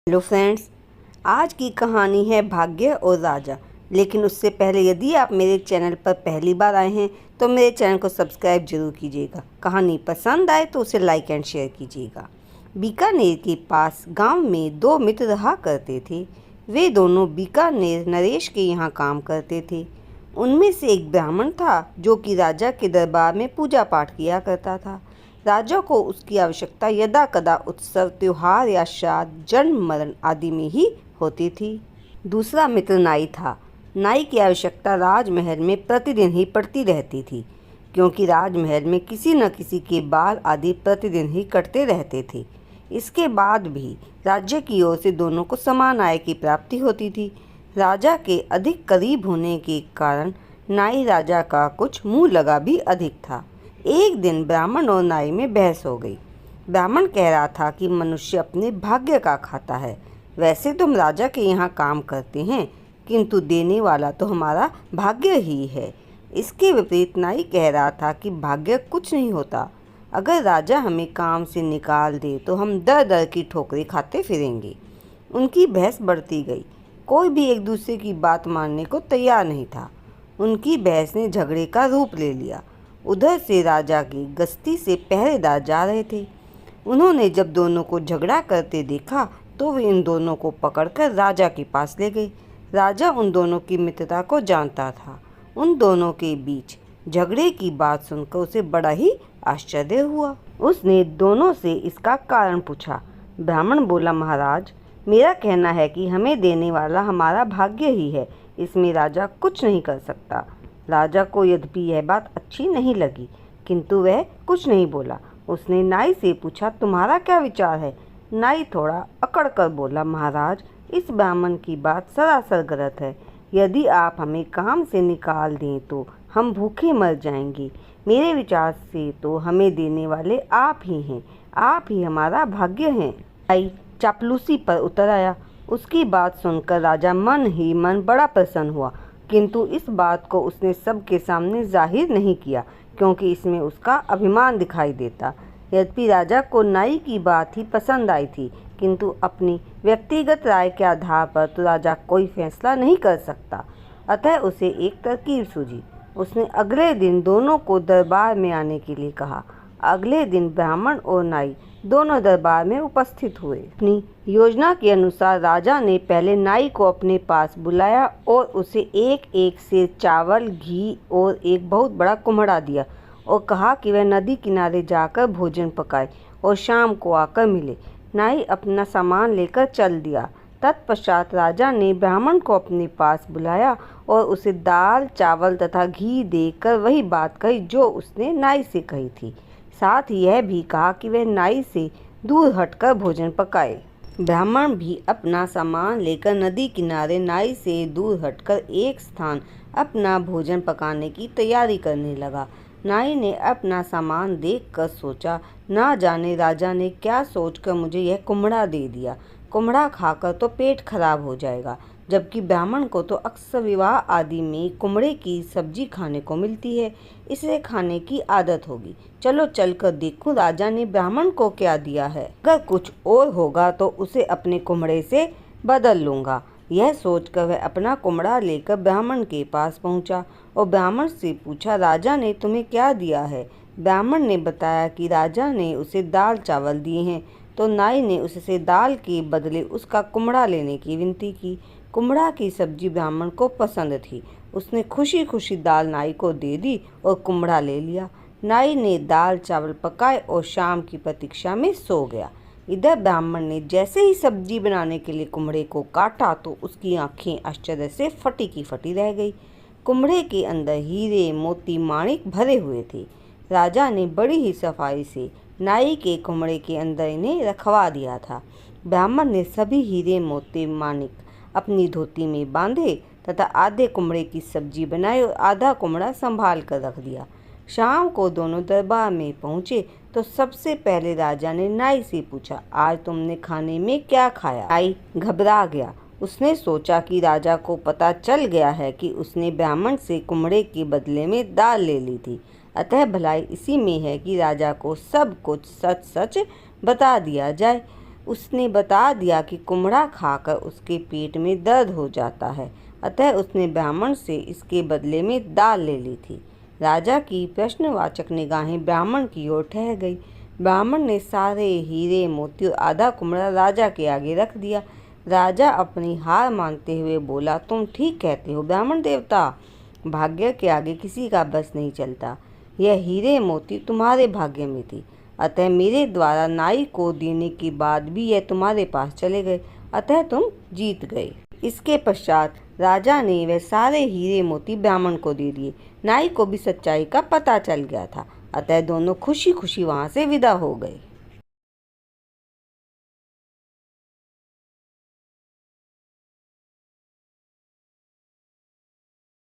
Hello friends, आज की कहानी है भाग्य और राजा। लेकिन उससे पहले यदि आप मेरे चैनल पर पहली बार आए हैं तो मेरे चैनल को सब्सक्राइब जरूर कीजिएगा। कहानी पसंद आए तो उसे लाइक एंड शेयर कीजिएगा। बीकानेर के पास गांव में दो मित्र रहा करते थे। वे दोनों बीकानेर नरेश के यहाँ काम करते थे। उनमें से एक ब्राह्मण था जो कि राजा के दरबार में पूजा पाठ किया करता था। राजा को उसकी आवश्यकता यदा कदा उत्सव, त्योहार या श्राद्ध, जन्म, मरण आदि में ही होती थी। दूसरा मित्र नाई था। नाई की आवश्यकता राजमहल में प्रतिदिन ही पड़ती रहती थी, क्योंकि राजमहल में किसी न किसी के बाल आदि प्रतिदिन ही कटते रहते थे। इसके बाद भी राज्य की ओर से दोनों को समान आय की प्राप्ति होती थी। राजा के अधिक करीब होने के कारण नाई राजा का कुछ मुँह लगा भी अधिक था। एक दिन ब्राह्मण और नाई में बहस हो गई। ब्राह्मण कह रहा था कि मनुष्य अपने भाग्य का खाता है। वैसे तुम राजा के यहाँ काम करते हैं, किंतु देने वाला तो हमारा भाग्य ही है। इसके विपरीत नाई कह रहा था कि भाग्य कुछ नहीं होता। अगर राजा हमें काम से निकाल दे तो हम दर दर की ठोकरें खाते फिरेंगे। उनकी बहस बढ़ती गई। कोई भी एक दूसरे की बात मानने को तैयार नहीं था। उनकी बहस ने झगड़े का रूप ले लिया। उधर से राजा की गश्ती से पहरेदार जा रहे थे। उन्होंने जब दोनों को झगड़ा करते देखा तो वे इन दोनों को पकड़कर राजा के पास ले गए। राजा उन दोनों की मित्रता को जानता था। उन दोनों के बीच झगड़े की बात सुनकर उसे बड़ा ही आश्चर्य हुआ। उसने दोनों से इसका कारण पूछा। ब्राह्मण बोला, महाराज, मेरा कहना है कि हमें देने वाला हमारा भाग्य ही है, इसमें राजा कुछ नहीं कर सकता। राजा को यद्यपि यह बात अच्छी नहीं लगी, किंतु वह कुछ नहीं बोला। उसने नाई से पूछा, तुम्हारा क्या विचार है? नाई थोड़ा अकड़ कर बोला, महाराज, इस ब्राह्मण की बात सरासर गलत है। यदि आप हमें काम से निकाल दें तो हम भूखे मर जाएंगे। मेरे विचार से तो हमें देने वाले आप ही हैं, आप ही हमारा भाग्य हैं। नाई चापलूसी पर उतर आया। उसकी बात सुनकर राजा मन ही मन बड़ा प्रसन्न हुआ, किंतु इस बात को उसने सबके सामने जाहिर नहीं किया, क्योंकि इसमें उसका अभिमान दिखाई देता। यद्यपि राजा को नाई की बात ही पसंद आई थी, किंतु अपनी व्यक्तिगत राय के आधार पर तो राजा कोई फैसला नहीं कर सकता। अतः उसे एक तरकीब सूझी। उसने अगले दिन दोनों को दरबार में आने के लिए कहा। अगले दिन ब्राह्मण और नाई दोनों दरबार में उपस्थित हुए। अपनी योजना के अनुसार राजा ने पहले नाई को अपने पास बुलाया और उसे एक एक से चावल, घी और एक बहुत बड़ा कुम्हड़ा दिया और कहा कि वह नदी किनारे जाकर भोजन पकाए और शाम को आकर मिले। नाई अपना सामान लेकर चल दिया। तत्पश्चात राजा ने ब्राह्मण को अपने पास बुलाया और उसे दाल, चावल तथा घी देकर वही बात कही जो उसने नाई से कही थी। साथ ही यह भी कहा कि वह नाई से दूर हटकर भोजन पकाए। ब्राह्मण भी अपना सामान लेकर नदी किनारे नाई से दूर हटकर एक स्थान अपना भोजन पकाने की तैयारी करने लगा। नाई ने अपना सामान देखकर सोचा, ना जाने राजा ने क्या सोचकर मुझे यह कुम्हड़ा दे दिया। कुम्हड़ा खाकर तो पेट खराब हो जाएगा, जबकि ब्राह्मण को तो अक्सर विवाह आदि में कुम्हड़े की सब्जी खाने को मिलती है, इसे खाने की आदत होगी। चलो चलकर देखूं राजा ने ब्राह्मण को क्या दिया है। अगर कुछ और होगा तो उसे अपने कुम्हड़े से बदल लूँगा। यह सोचकर वह अपना कुम्हड़ा लेकर ब्राह्मण के पास पहुँचा और ब्राह्मण से पूछा, राजा ने तुम्हें क्या दिया है? ब्राह्मण ने बताया कि राजा ने उसे दाल चावल दिए हैं। तो नाई ने उससे दाल के बदले उसका कुम्हड़ा लेने की विनती की। कुम्हड़ा की सब्जी ब्राह्मण को पसंद थी। उसने खुशी खुशी दाल नाई को दे दी और कुम्हड़ा ले लिया। नाई ने दाल चावल पकाए और शाम की प्रतीक्षा में सो गया। इधर ब्राह्मण ने जैसे ही सब्जी बनाने के लिए कुम्हड़े को काटा तो उसकी आंखें आश्चर्य से फटी की फटी रह गई। कुम्हड़े के अंदर हीरे, मोती, माणिक भरे हुए थे। राजा ने बड़ी ही सफाई से नाई के कुम्हड़े के अंदर इन्हें रखवा दिया था। ब्राह्मण ने सभी हीरे, मोती, माणिक अपनी धोती में बांधे तथा आधे कुम्हड़े की सब्जी बनाई और आधा कुम्हड़ा संभाल कर रख दिया। शाम को दोनों दरबार में पहुँचे तो सबसे पहले राजा ने नाई से पूछा, आज तुमने खाने में क्या खाया? नाई घबरा गया। उसने सोचा कि राजा को पता चल गया है कि उसने ब्राह्मण से कुम्हड़े के बदले में दाल ले ली थी। अतः भलाई इसी में है कि राजा को सब कुछ सच सच बता दिया जाए। उसने बता दिया कि कुम्हड़ा खाकर उसके पेट में दर्द हो जाता है, अतः उसने ब्राह्मण से इसके बदले में दाल ले ली थी। राजा की प्रश्नवाचक निगाहें ब्राह्मण की ओर ठहर गई। ब्राह्मण ने सारे हीरे मोती और आधा कुम्हड़ा राजा के आगे रख दिया। राजा अपनी हार मानते हुए बोला, तुम ठीक कहते हो ब्राह्मण देवता, भाग्य के आगे किसी का बस नहीं चलता। यह हीरे मोती तुम्हारे भाग्य में थी, अतः मेरे द्वारा नाई को देने के बाद भी यह तुम्हारे पास चले गए, अतः तुम जीत गए। इसके पश्चात राजा ने वह सारे हीरे मोती ब्राह्मण को दे दिए। नाई को भी सच्चाई का पता चल गया था, अतः दोनों खुशी खुशी वहां से विदा हो गए।